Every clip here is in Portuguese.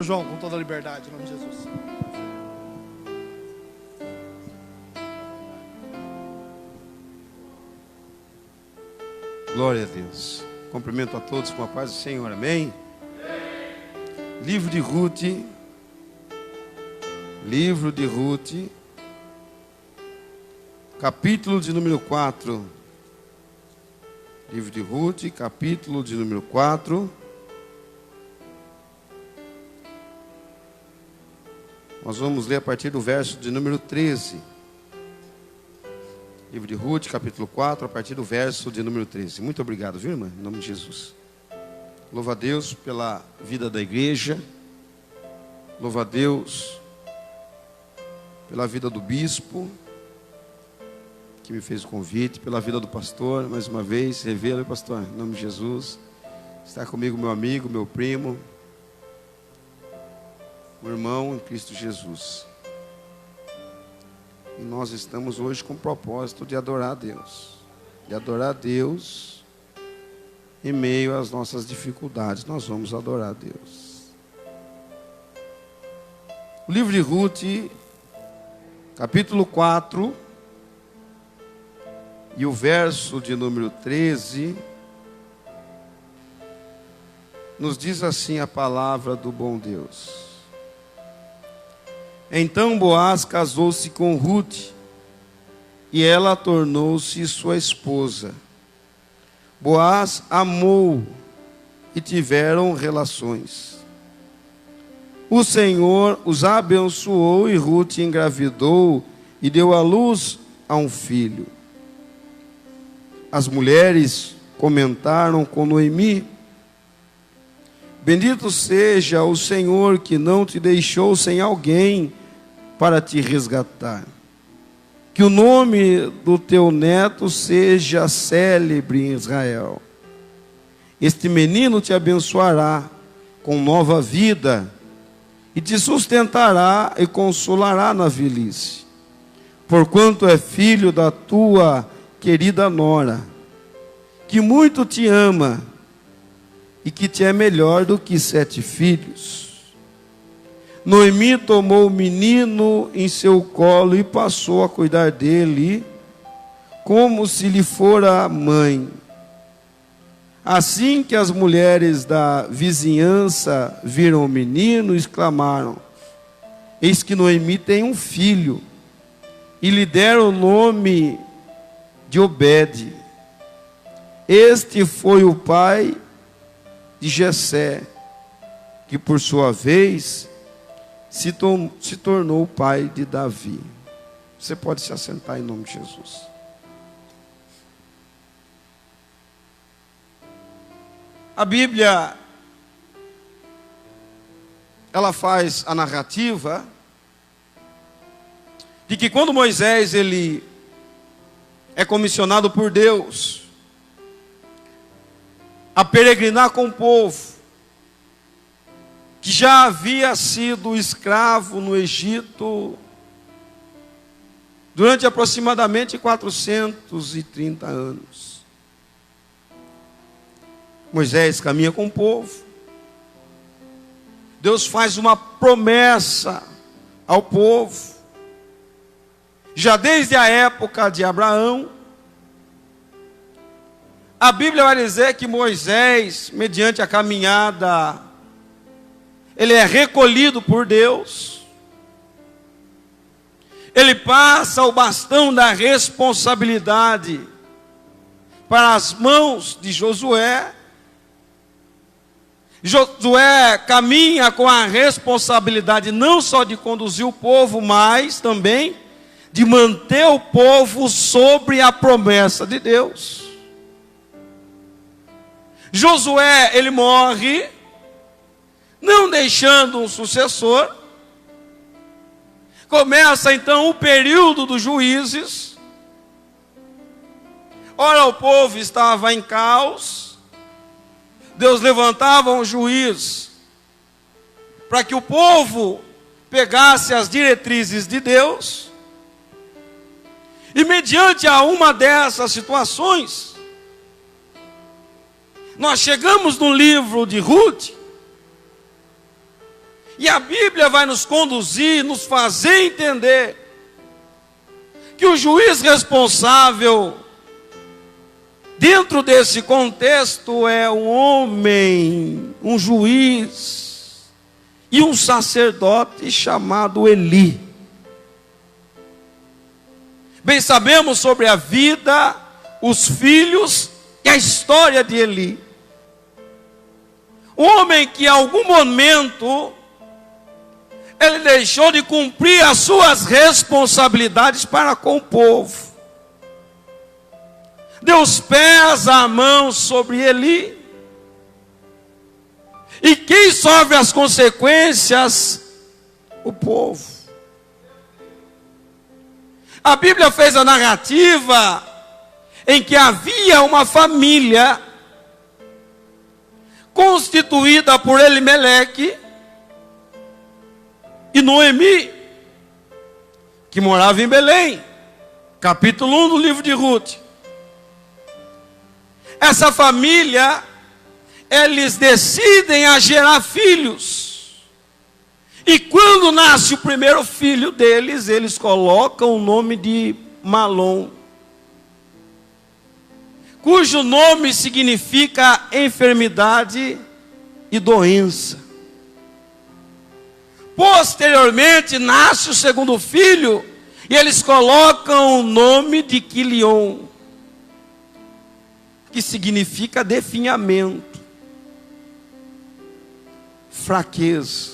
João, com toda a liberdade, em nome de Jesus. Glória a Deus. Cumprimento a todos com a paz do Senhor, amém? Livro de Ruth, capítulo de número 4. Livro de Ruth, capítulo de número 4. Nós vamos ler a partir do verso de número 13. Livro de Ruth, capítulo 4, a partir do verso de número 13. Muito obrigado, viu, irmã? Em nome de Jesus. Louva a Deus pela vida da igreja. Louva a Deus pela vida do bispo, que me fez o convite, pela vida do pastor, mais uma vez, revela, pastor, em nome de Jesus. Está comigo meu amigo, meu primo, o irmão em Cristo Jesus. E nós estamos hoje com o propósito de adorar a Deus. De adorar a Deus em meio às nossas dificuldades. Nós vamos adorar a Deus. O livro de Ruth, capítulo 4, e o verso de número 13, nos diz assim a palavra do bom Deus. Então Boaz casou-se com Ruth, e ela tornou-se sua esposa. Boaz amou e tiveram relações. O Senhor os abençoou e Ruth engravidou e deu à luz a um filho. As mulheres comentaram com Noemi: bendito seja o Senhor que não te deixou sem alguém para te resgatar. Que o nome do teu neto seja célebre em Israel. Este menino te abençoará com nova vida e te sustentará e consolará na velhice, porquanto é filho da tua querida nora, que muito te ama e que te é melhor do que 7 filhos. Noemi tomou o menino em seu colo e passou a cuidar dele, como se lhe fora mãe. Assim que as mulheres da vizinhança viram o menino, exclamaram: eis que Noemi tem um filho. E lhe deram o nome de Obed. Este foi o pai de Jessé, que por sua vez se tornou o pai de Davi. Você pode se assentar em nome de Jesus. A Bíblia, ela faz a narrativa de que quando Moisés ele é comissionado por Deus a peregrinar com o povo que já havia sido escravo no Egito durante aproximadamente 430 anos. Moisés caminha com o povo. Deus faz uma promessa ao povo. Já desde a época de Abraão, a Bíblia vai dizer que Moisés, mediante a caminhada, ele é recolhido por Deus. Ele passa o bastão da responsabilidade para as mãos de Josué. Josué caminha com a responsabilidade não só de conduzir o povo, mas também de manter o povo sobre a promessa de Deus. Josué, ele morre, não deixando um sucessor. Começa então o período dos juízes. Ora, o povo estava em caos. Deus levantava um juiz para que o povo pegasse as diretrizes de Deus. E mediante a uma dessas situações, nós chegamos no livro de Ruth, E a Bíblia vai nos conduzir, nos fazer entender que o juiz responsável dentro desse contexto é um homem, um juiz e um sacerdote chamado Eli. Bem sabemos sobre a vida, os filhos e a história de Eli. Um homem que em algum momento ele deixou de cumprir as suas responsabilidades para com o povo. Deus pesa a mão sobre Eli. E quem sofre as consequências? O povo. A Bíblia fez a narrativa em que havia uma família constituída por Elimeleque e Noemi, que morava em Belém. Capítulo 1 do livro de Ruth. Essa família, eles decidem a gerar filhos. E quando nasce o primeiro filho deles, eles colocam o nome de Malom, cujo nome significa enfermidade e doença. Posteriormente, nasce o segundo filho, e eles colocam o nome de Quilion, que significa definhamento, fraqueza.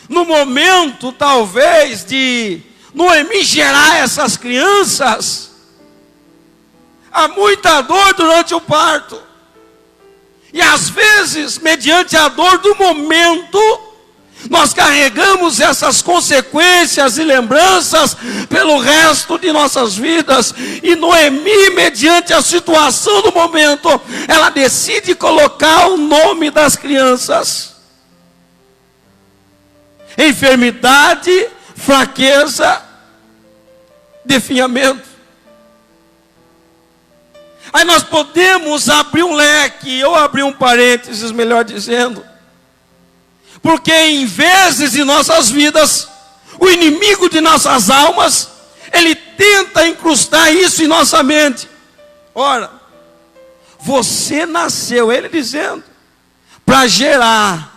No momento, talvez, de Noemi gerar essas crianças, há muita dor durante o parto. E às vezes, mediante a dor do momento, nós carregamos essas consequências e lembranças pelo resto de nossas vidas. E Noemi, mediante a situação do momento, ela decide colocar o nome das crianças. Enfermidade, fraqueza, definhamento. Aí nós podemos abrir um leque, ou abrir um parênteses, melhor dizendo. Porque em vezes de nossas vidas, o inimigo de nossas almas, ele tenta incrustar isso em nossa mente. Ora, você nasceu, ele dizendo, para gerar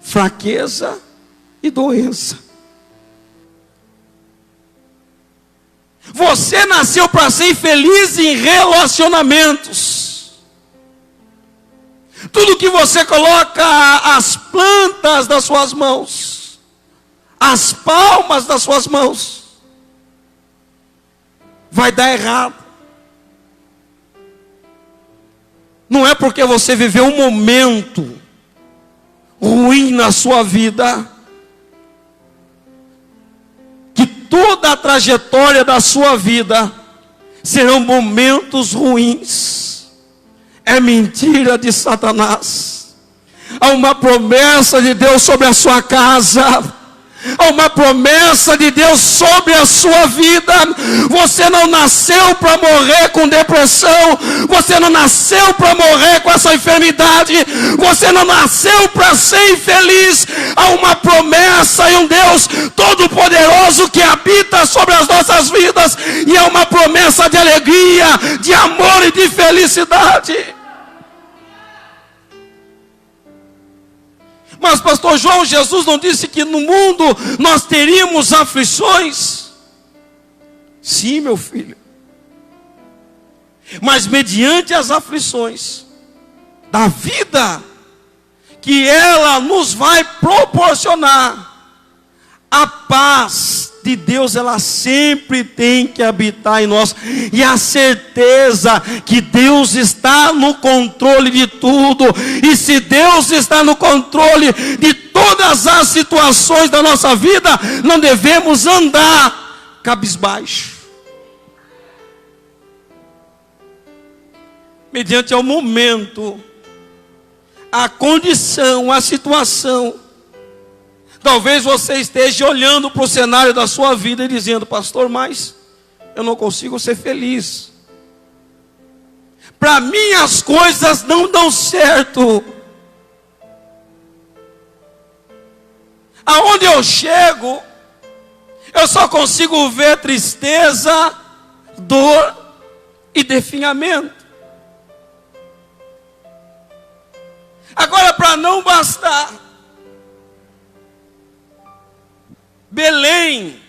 fraqueza e doença. Você nasceu para ser infeliz em relacionamentos. Tudo que você coloca as plantas das suas mãos, as palmas das suas mãos, vai dar errado. Não é porque você viveu um momento ruim na sua vida, que toda a trajetória da sua vida serão momentos ruins. É mentira de Satanás. Há uma promessa de Deus sobre a sua casa. Há uma promessa de Deus sobre a sua vida. Você não nasceu para morrer com depressão. Você não nasceu para morrer com essa enfermidade. Você não nasceu para ser infeliz. Há uma promessa e um Deus todo-poderoso que habita sobre as nossas vidas. E é uma promessa de alegria, de amor e de felicidade. Mas pastor João, Jesus não disse que no mundo nós teríamos aflições? Sim, meu filho. Mas mediante as aflições da vida, que ela nos vai proporcionar, a paz de Deus, ela sempre tem que habitar em nós. E a certeza que Deus está no controle de tudo. E se Deus está no controle de todas as situações da nossa vida, não devemos andar cabisbaixo. Mediante ao momento, a condição, a situação. Talvez você esteja olhando para o cenário da sua vida e dizendo: pastor, mas eu não consigo ser feliz. Para mim as coisas não dão certo. Aonde eu chego, eu só consigo ver tristeza, dor e definhamento. Agora, para não bastar, Belém,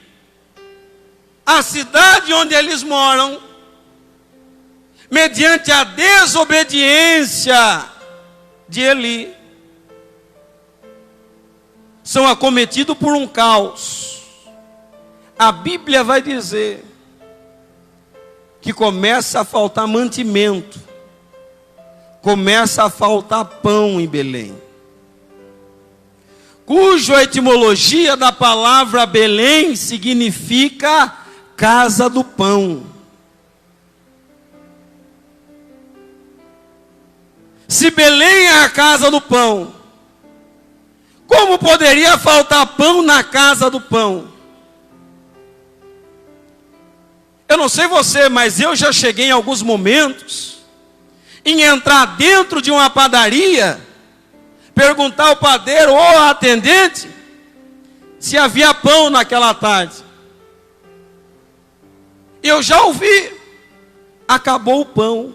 a cidade onde eles moram, mediante a desobediência de Eli, são acometidos por um caos. A Bíblia vai dizer que começa a faltar mantimento, começa a faltar pão em Belém, cuja etimologia da palavra Belém significa casa do pão. Se Belém é a casa do pão, como poderia faltar pão na casa do pão? Eu não sei você, mas eu já cheguei em alguns momentos em entrar dentro de uma padaria, perguntar ao padeiro ou ao atendente se havia pão naquela tarde. Eu já ouvi, acabou o pão.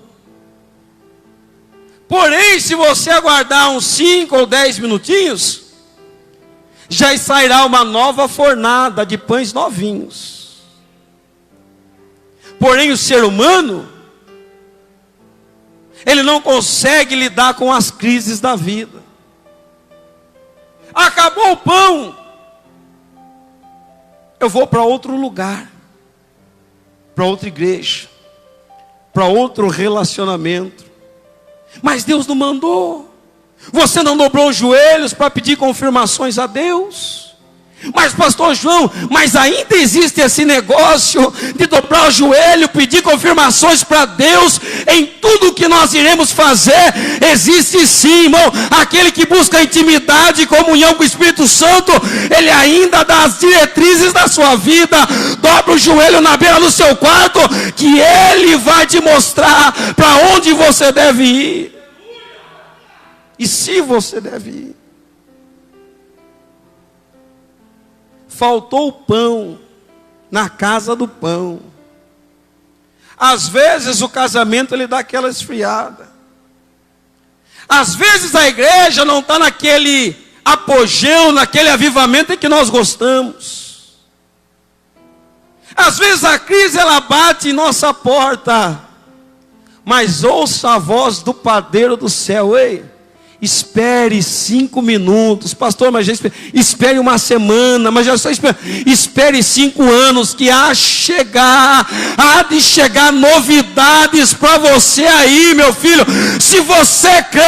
Porém, se você aguardar uns 5 ou 10 minutinhos, já sairá uma nova fornada de pães novinhos. Porém, o ser humano, ele não consegue lidar com as crises da vida. Acabou o pão, eu vou para outro lugar, para outra igreja, para outro relacionamento. Mas Deus não mandou. Você não dobrou os joelhos para pedir confirmações a Deus? Mas pastor João, mas ainda existe esse negócio de dobrar o joelho, pedir confirmações para Deus em tudo que nós iremos fazer? Existe sim, irmão. Aquele que busca intimidade e comunhão com o Espírito Santo, ele ainda dá as diretrizes da sua vida. Dobra o joelho na beira do seu quarto, que ele vai te mostrar para onde você deve ir e se você deve ir. Faltou o pão na casa do pão. Às vezes o casamento ele dá aquela esfriada. Às vezes a igreja não está naquele apogeu, naquele avivamento em que nós gostamos. Às vezes a crise ela bate em nossa porta. Mas ouça a voz do padeiro do céu: ei, espere 5 minutos, pastor, mas já espere uma semana, mas já só espere 5 anos, que há de chegar novidades para você aí, meu filho. Se você crê,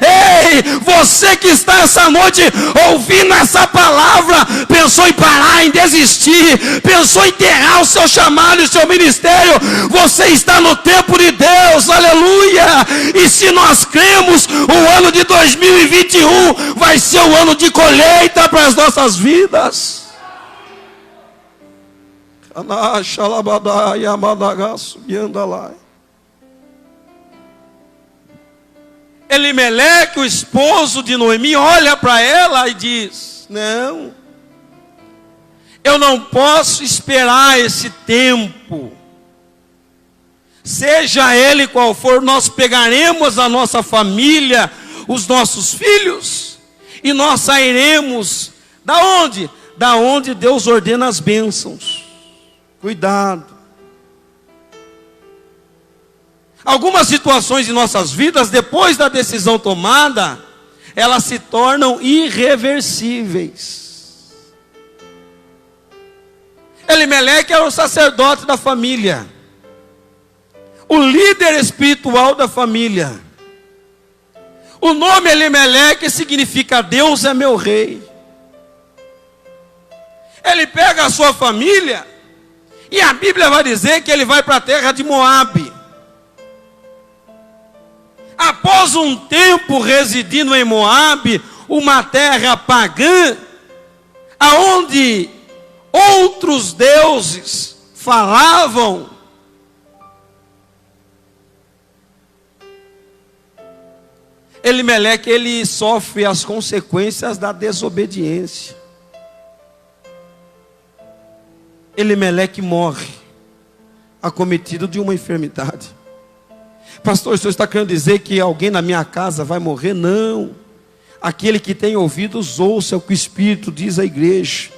ei, você que está essa noite ouvindo essa palavra, pensou em parar, em desistir, pensou em enterrar o seu chamado e o seu ministério, você está no tempo de Deus, aleluia. E se nós cremos, o ano de 2021 vai ser o ano de colheita para as nossas vidas. Elimeleque, o esposo de Noemi, olha para ela e diz: não, eu não posso esperar esse tempo. Seja ele qual for, nós pegaremos a nossa família, os nossos filhos, e nós sairemos da onde? Da onde Deus ordena as bênçãos. Cuidado. Algumas situações em nossas vidas, depois da decisão tomada, elas se tornam irreversíveis. Elimeleque era o sacerdote da família, o líder espiritual da família. O nome Elimeleque significa Deus é meu rei. Ele pega a sua família, e a Bíblia vai dizer que ele vai para a terra de Moabe. Após um tempo residindo em Moabe, uma terra pagã, aonde outros deuses falavam, Elimeleque, ele sofre as consequências da desobediência. Elimeleque morre, acometido de uma enfermidade. Pastor, o senhor está querendo dizer que alguém na minha casa vai morrer? Não. Aquele que tem ouvidos, ouça o que o Espírito diz à igreja.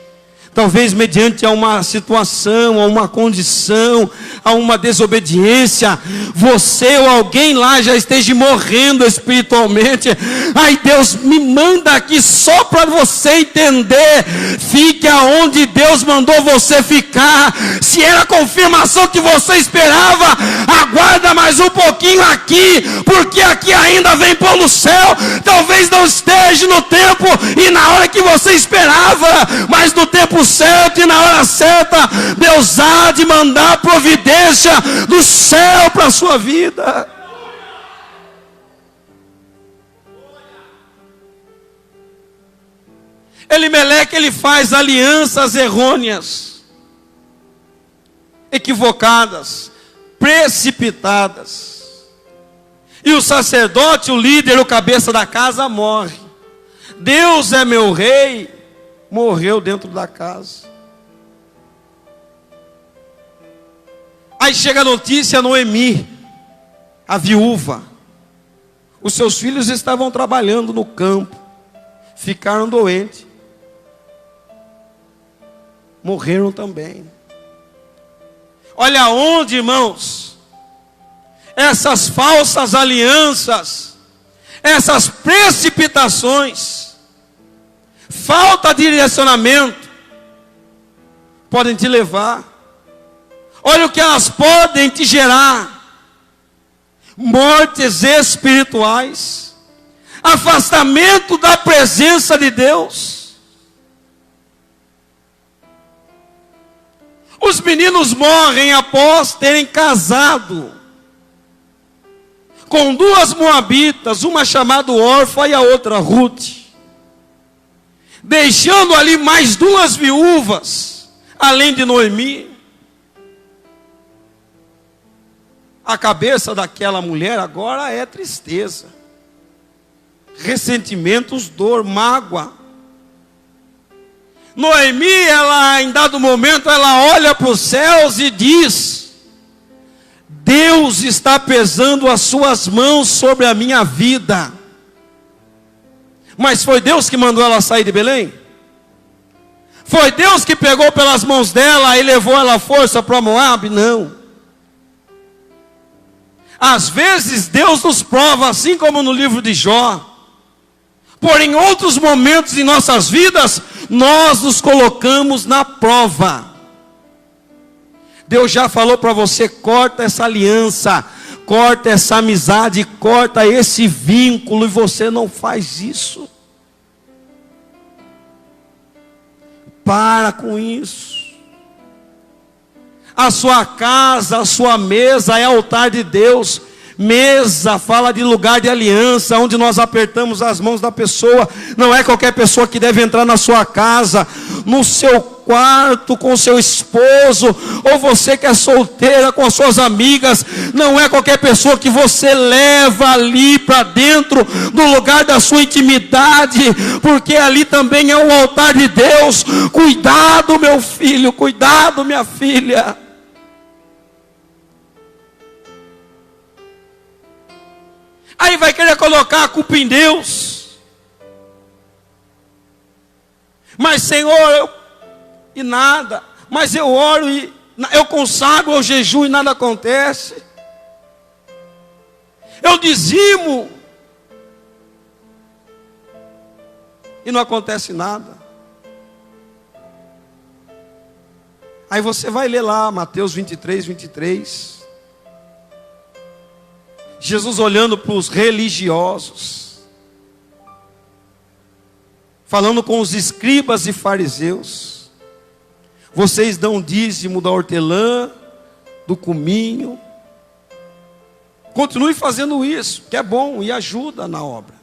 Talvez mediante a uma situação, a uma condição, a uma desobediência, você ou alguém lá já esteja morrendo espiritualmente. Ai, Deus me manda aqui só para você entender. Fique aonde Deus mandou você ficar. Se era a confirmação que você esperava, aguarda mais um pouquinho aqui, porque aqui ainda vem pôr no céu. Talvez não esteja no tempo e na hora que você esperava, mas no tempo certo e na hora certa, Deus há de mandar providência do céu para a sua vida. Elimeleque, ele faz alianças errôneas, equivocadas, precipitadas. E o sacerdote, o líder, o cabeça da casa morre. Deus é meu rei, morreu dentro da casa. Aí chega a notícia: Noemi, a viúva, os seus filhos estavam trabalhando no campo, ficaram doentes, morreram também. Olha onde, irmãos, essas falsas alianças, essas precipitações, falta de direcionamento, podem te levar. Olha o que elas podem te gerar: mortes espirituais, afastamento da presença de Deus. Os meninos morrem após terem casado com duas moabitas, uma chamada Orfa e a outra Ruth, deixando ali mais duas viúvas, além de Noemi. A cabeça daquela mulher agora é tristeza, ressentimentos, dor, mágoa. Noemi, ela em dado momento, ela olha para os céus e diz: Deus está pesando as suas mãos sobre a minha vida. Mas foi Deus que mandou ela sair de Belém? Foi Deus que pegou pelas mãos dela e levou ela à força para Moabe? Não. Às vezes Deus nos prova, assim como no livro de Jó. Porém, em outros momentos em nossas vidas, nós nos colocamos na prova. Deus já falou para você: corta essa aliança, corta essa amizade, corta esse vínculo, e você não faz isso. Para com isso. A sua casa, a sua mesa é altar de Deus. Mesa fala de lugar de aliança, onde nós apertamos as mãos da pessoa. Não é qualquer pessoa que deve entrar na sua casa, no seu quarto com seu esposo, ou você que é solteira com as suas amigas. Não é qualquer pessoa que você leva ali para dentro do lugar da sua intimidade, porque ali também é um altar de Deus. Cuidado, meu filho, cuidado, minha filha. Aí vai querer colocar a culpa em Deus. Mas Senhor, e nada. Mas eu oro e eu consagro ao jejum e nada acontece. Eu dizimo e não acontece nada. Aí você vai ler lá Mateus 23, 23. Jesus olhando para os religiosos, falando com os escribas e fariseus: vocês dão dízimo da hortelã, do cominho. Continue fazendo isso, que é bom e ajuda na obra.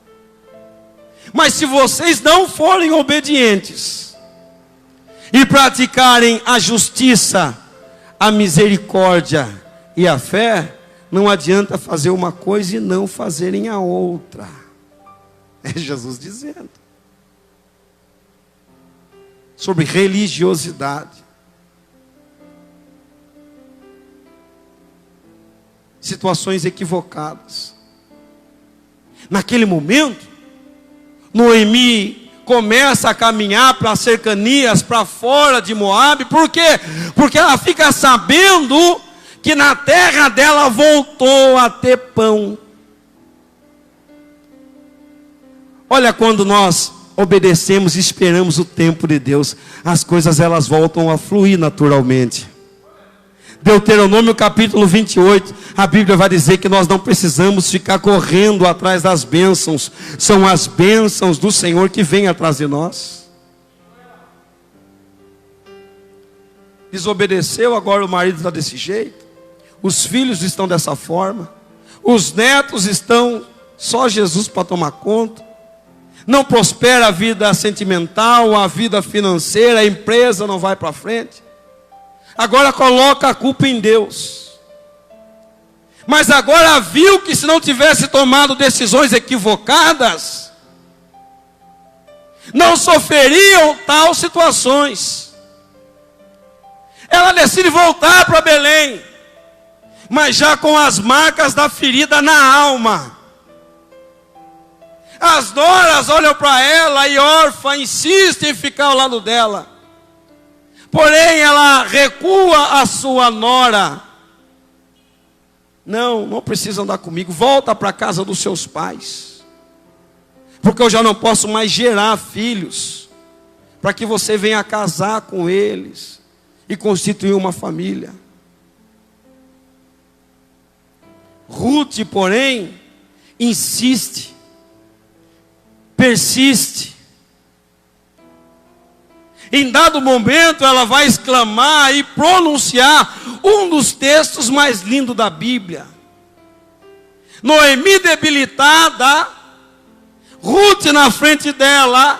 Mas se vocês não forem obedientes e praticarem a justiça, a misericórdia e a fé, não adianta fazer uma coisa e não fazerem a outra. É Jesus dizendo sobre religiosidade. situações equivocadas. Naquele momento, Noemi começa a caminhar para as cercanias, para fora de Moabe. Por quê? Porque ela fica sabendo que na terra dela voltou a ter pão. Olha, quando nós obedecemos e esperamos o tempo de Deus, as coisas elas voltam a fluir naturalmente. Deuteronômio capítulo 28, a Bíblia vai dizer que nós não precisamos ficar correndo atrás das bênçãos. São as bênçãos do Senhor que vêm atrás de nós. Desobedeceu, agora o marido está desse jeito. Os filhos estão dessa forma. Os netos estão só Jesus para tomar conta. Não prospera a vida sentimental, a vida financeira, a empresa não vai para frente. Agora coloca a culpa em Deus. Mas agora viu que se não tivesse tomado decisões equivocadas, não sofreriam tal situações. Ela decide voltar para Belém, mas já com as marcas da ferida na alma. As noras olham para ela e órfã insiste em ficar ao lado dela. Porém ela recua a sua nora. Não precisa andar comigo, volta para a casa dos seus pais. Porque eu já não posso mais gerar filhos, para que você venha casar com eles e constituir uma família. Ruth, porém, insiste, persiste. Em dado momento ela vai exclamar e pronunciar um dos textos mais lindos da Bíblia. Noemi debilitada, Ruth na frente dela.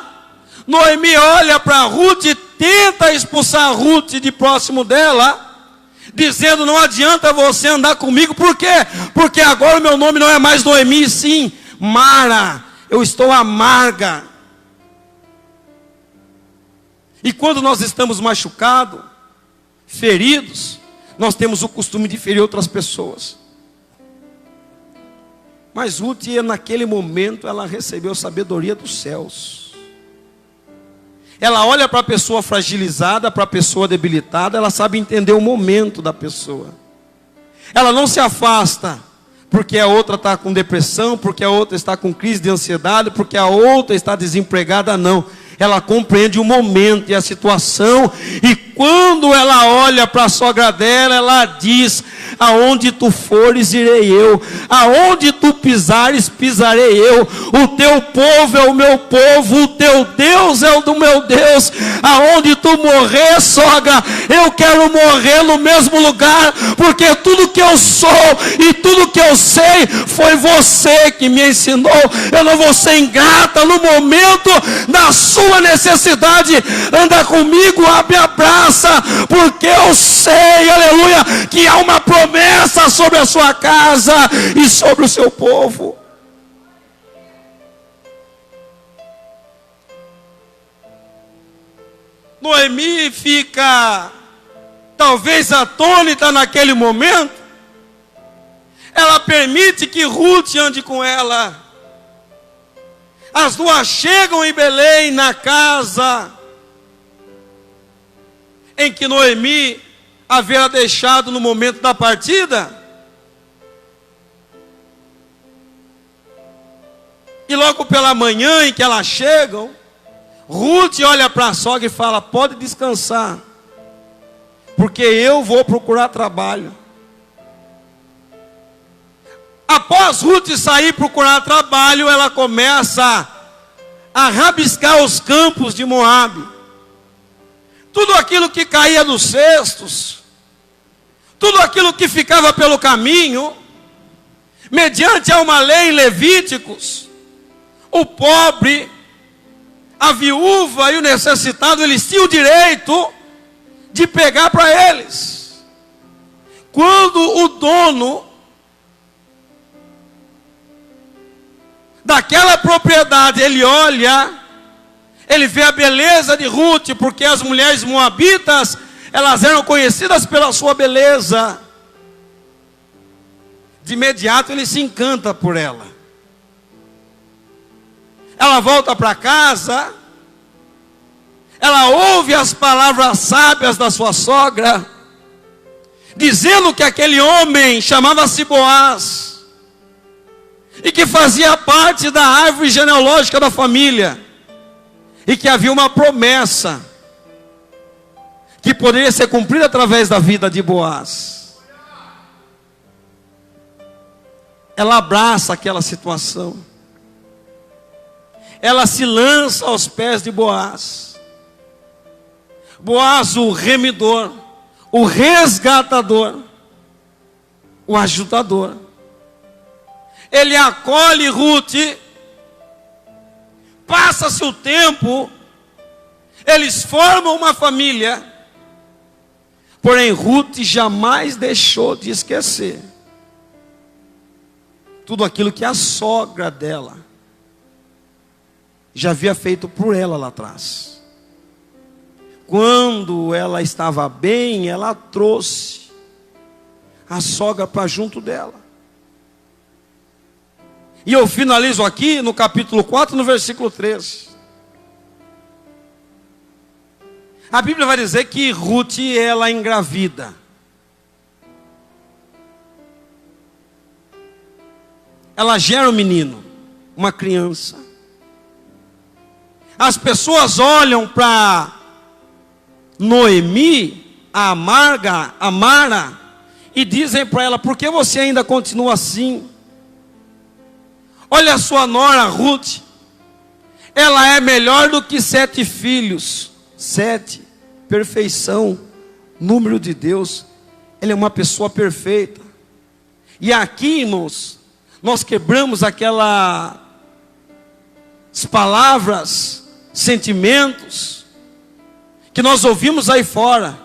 Noemi olha para Ruth e tenta expulsar Ruth de próximo dela, dizendo: não adianta você andar comigo. Por quê? Porque agora o meu nome não é mais Noemi, sim Mara. Eu estou amarga. E quando nós estamos machucados, feridos, nós temos o costume de ferir outras pessoas. Mas Ruth, naquele momento, ela recebeu sabedoria dos céus. Ela olha para a pessoa fragilizada, para a pessoa debilitada, ela sabe entender o momento da pessoa. Ela não se afasta, porque a outra está com depressão, porque a outra está com crise de ansiedade, porque a outra está desempregada, não. Ela compreende o momento e a situação, e quando ela olha para a sogra dela, ela diz: aonde tu fores, irei eu, aonde tu pisares, pisarei eu, o teu povo é o meu povo, o teu Deus é o do meu Deus, aonde tu morrer, sogra, eu quero morrer no mesmo lugar, porque tudo que eu sou e tudo que eu sei, foi você que me ensinou. Eu não vou ser ingrata no momento da sua necessidade. Anda comigo, abre a braça, porque eu sei, aleluia, que há uma promessa sobre a sua casa e sobre o seu povo. Noemi fica talvez atônita naquele momento. Ela permite que Ruth ande com ela. As duas chegam em Belém, na casa em que Noemi havia deixado no momento da partida. E logo pela manhã em que elas chegam, Ruth olha para a sogra e fala: pode descansar, porque eu vou procurar trabalho. Após Ruth sair procurar trabalho, ela começa a rabiscar os campos de Moabe. Tudo aquilo que caía dos cestos, tudo aquilo que ficava pelo caminho, mediante a uma lei em Levíticos, o pobre, a viúva e o necessitado, eles tinham o direito de pegar para eles. Quando o dono daquela propriedade, ele olha, ele vê a beleza de Ruth, porque as mulheres moabitas, elas eram conhecidas pela sua beleza. de imediato ele se encanta por ela. Ela volta para casa, ela ouve as palavras sábias da sua sogra, dizendo que aquele homem chamava-se Boaz, e que fazia parte da árvore genealógica da família, e que havia uma promessa que poderia ser cumprida através da vida de Boaz. Ela abraça aquela situação, ela se lança aos pés de Boaz. Boaz, o remidor, o resgatador, o ajudador. Ele acolhe Ruth, passa-se o tempo, eles formam uma família, porém Ruth jamais deixou de esquecer tudo aquilo que a sogra dela já havia feito por ela lá atrás. Quando ela estava bem, ela trouxe a sogra para junto dela. E eu finalizo aqui no capítulo 4, no versículo 13. A Bíblia vai dizer que Ruth, ela engravida. Ela gera um menino, uma criança. As pessoas olham para Noemi, a Mara, e dizem para ela: por que você ainda continua assim? Olha a sua nora Ruth, ela é melhor do que 7 filhos. 7, perfeição, número de Deus. Ela é uma pessoa perfeita. E aqui, irmãos, nós quebramos aquelas palavras, sentimentos que nós ouvimos aí fora,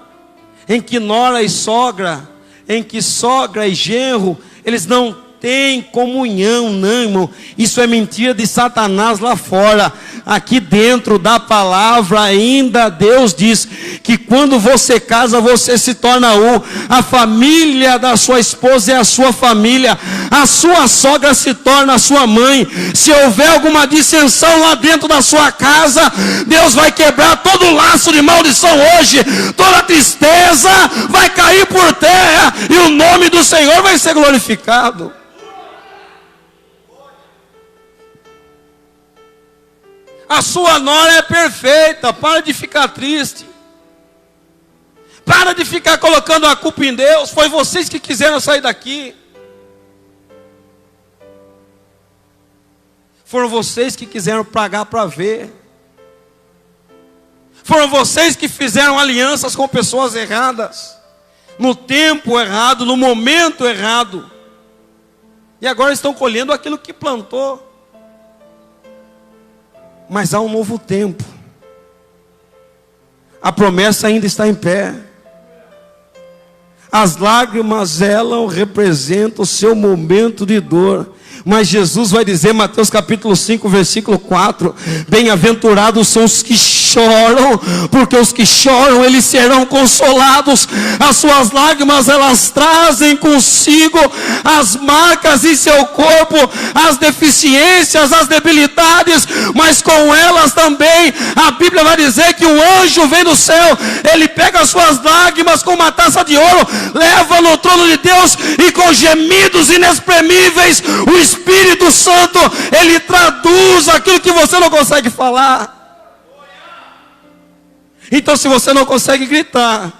em que nora e sogra, em que sogra e genro, eles não têm comunhão, não, irmão. Isso é mentira de Satanás lá fora. Aqui dentro da palavra ainda Deus diz que quando você casa, você se torna um. A família da sua esposa é a sua família, a sua sogra se torna a sua mãe. Se houver alguma dissensão lá dentro da sua casa, Deus vai quebrar todo o laço de maldição hoje, toda tristeza vai cair por terra, e o nome do Senhor vai ser glorificado. A sua nora é perfeita. Para de ficar triste. Para de ficar colocando a culpa em Deus. Foi vocês que quiseram sair daqui. Foram vocês que quiseram pagar para ver. Foram vocês que fizeram alianças com pessoas erradas, no tempo errado, no momento errado, e agora estão colhendo aquilo que plantou. Mas há um novo tempo. A promessa ainda está em pé. As lágrimas, elas representam o seu momento de dor. Mas Jesus vai dizer, Mateus capítulo 5, versículo 4: bem-aventurados são os que choram, porque os que choram, eles serão consolados. As suas lágrimas, elas trazem consigo as marcas em seu corpo, as deficiências, as debilidades, mas com elas também, a Bíblia vai dizer que um anjo vem do céu, ele pega as suas lágrimas com uma taça de ouro, leva no trono de Deus, e com gemidos inexprimíveis, o Espírito Santo, ele traduz aquilo que você não consegue falar. Então, se você não consegue gritar,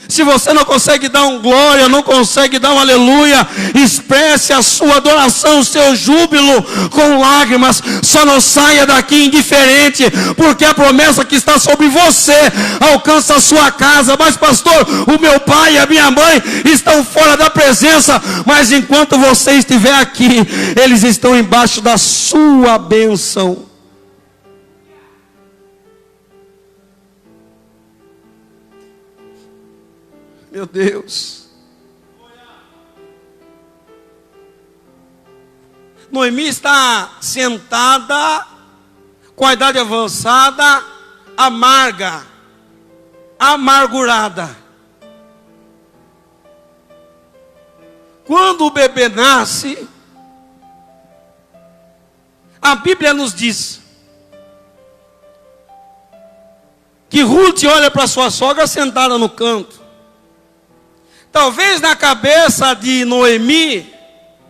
se você não consegue dar um glória, não consegue dar um aleluia, expresse a sua adoração, o seu júbilo com lágrimas. Só não saia daqui indiferente, porque a promessa que está sobre você alcança a sua casa. Mas pastor, o meu pai e a minha mãe estão fora da presença. Mas enquanto você estiver aqui, eles estão embaixo da sua bênção. Meu Deus. Noemi está sentada, com a idade avançada, amargurada. quando o bebê nasce, a Bíblia nos diz que Ruth olha para sua sogra sentada no canto. Talvez na cabeça de Noemi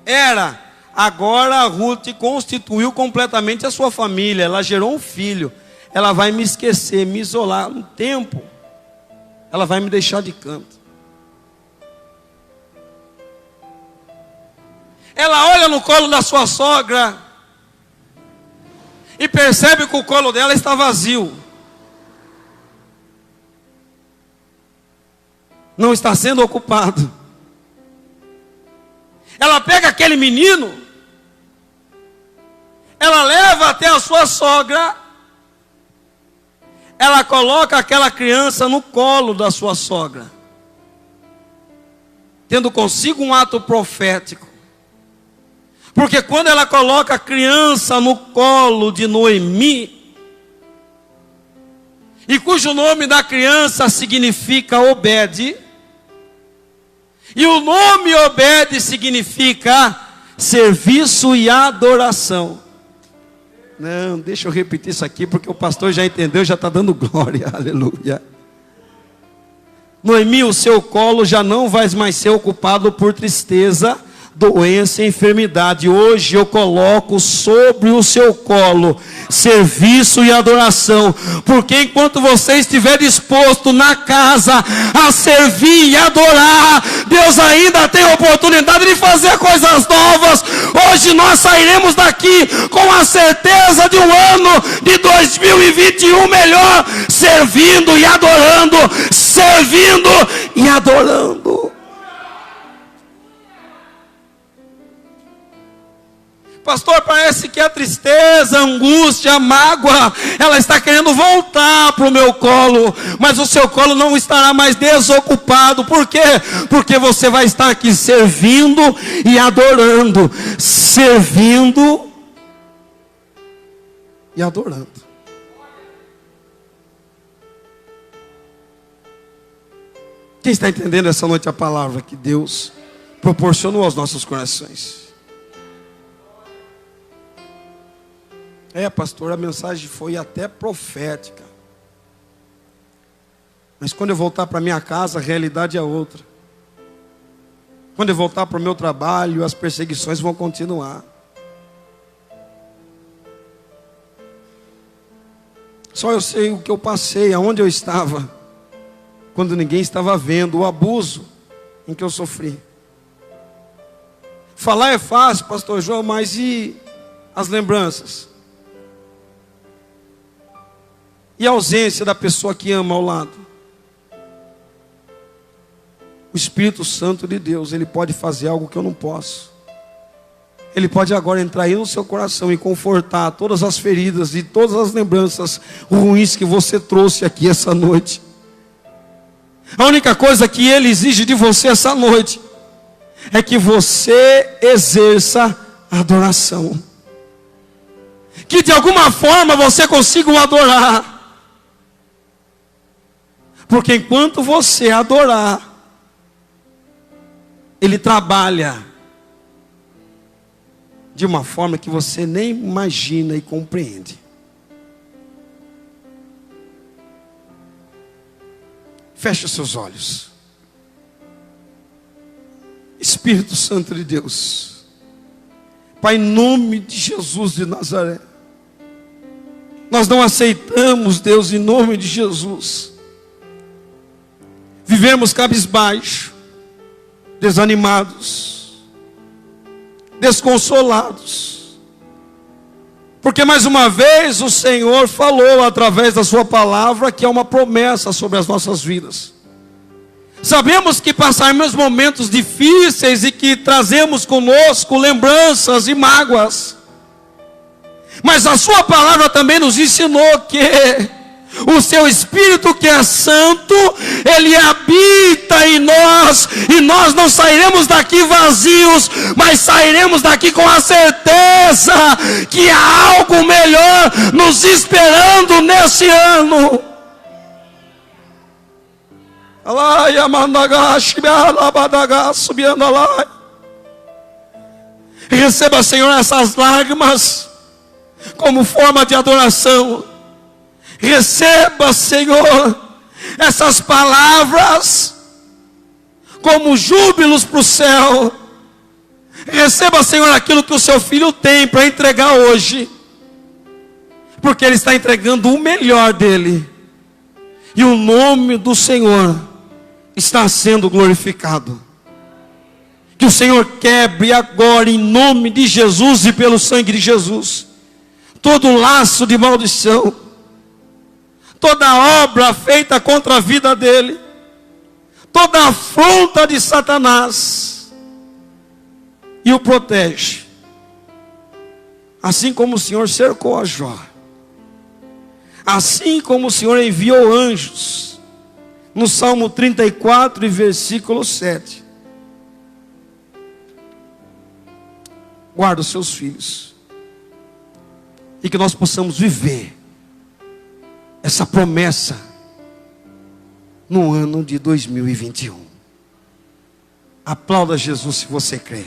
era: agora a Ruth constituiu completamente a sua família, ela gerou um filho, ela vai me esquecer, me isolar um tempo, ela vai me deixar de canto. Ela olha no colo da sua sogra e percebe que o colo dela está vazio. Não está sendo ocupado. Ela pega aquele menino, ela leva até a sua sogra, ela coloca aquela criança no colo da sua sogra, tendo consigo um ato profético. Porque quando ela coloca a criança no colo de Noemi, e cujo nome da criança significa Obed, e o nome Obed significa serviço e adoração. Não, deixa eu repetir isso aqui, porque o pastor já entendeu, já está dando glória, aleluia. Noemi, o seu colo já não vai mais ser ocupado por tristeza, doença e enfermidade. Hoje eu coloco sobre o seu colo serviço e adoração, porque enquanto você estiver disposto na casa a servir e adorar, Deus ainda tem a oportunidade de fazer coisas novas. Hoje nós sairemos daqui com a certeza de um ano de 2021 melhor, servindo e adorando, servindo e adorando. Pastor, parece que a tristeza, a angústia, a mágoa, ela está querendo voltar para o meu colo, mas o seu colo não estará mais desocupado. Por quê? Porque você vai estar aqui servindo e adorando, servindo e adorando. Quem está entendendo essa noite a palavra que Deus proporcionou aos nossos corações? Pastor, a mensagem foi até profética. Mas quando eu voltar para minha casa, a realidade é outra. Quando eu voltar para o meu trabalho, as perseguições vão continuar. Só eu sei o que eu passei, aonde eu estava, quando ninguém estava vendo, o abuso em que eu sofri. Falar é fácil, pastor João, mas e as lembranças? E a ausência da pessoa que ama ao lado? O Espírito Santo de Deus, Ele pode fazer algo que eu não posso. Ele pode agora entrar aí no seu coração e confortar todas as feridas e todas as lembranças ruins que você trouxe aqui essa noite. A única coisa que Ele exige de você essa noite é que você exerça a adoração. Que de alguma forma você consiga o adorar. Porque enquanto você adorar, Ele trabalha de uma forma que você nem imagina e compreende. Feche os seus olhos. Espírito Santo de Deus, Pai, em nome de Jesus de Nazaré, nós não aceitamos, Deus, em nome de Jesus, vivemos cabisbaixo, desanimados, desconsolados, porque mais uma vez o Senhor falou através da sua palavra que é uma promessa sobre as nossas vidas. Sabemos que passaremos momentos difíceis e que trazemos conosco lembranças e mágoas, mas a sua palavra também nos ensinou que o seu Espírito, que é santo, Ele habita em nós, e nós não sairemos daqui vazios, mas sairemos daqui com a certeza que há algo melhor nos esperando nesse ano. Receba, Senhor, essas lágrimas como forma de adoração. Receba, Senhor, essas palavras como júbilos para o céu. Receba, Senhor, aquilo que o seu filho tem para entregar hoje, porque ele está entregando o melhor dele, e o nome do Senhor está sendo glorificado. Que o Senhor quebre agora, em nome de Jesus e pelo sangue de Jesus, todo laço de maldição, toda obra feita contra a vida dele, toda afronta de Satanás, e o protege, assim como o Senhor cercou a Jó, assim como o Senhor enviou anjos, no Salmo 34 e versículo 7. Guarda os seus filhos, e que nós possamos viver essa promessa no ano de 2021. Aplauda Jesus se você crê.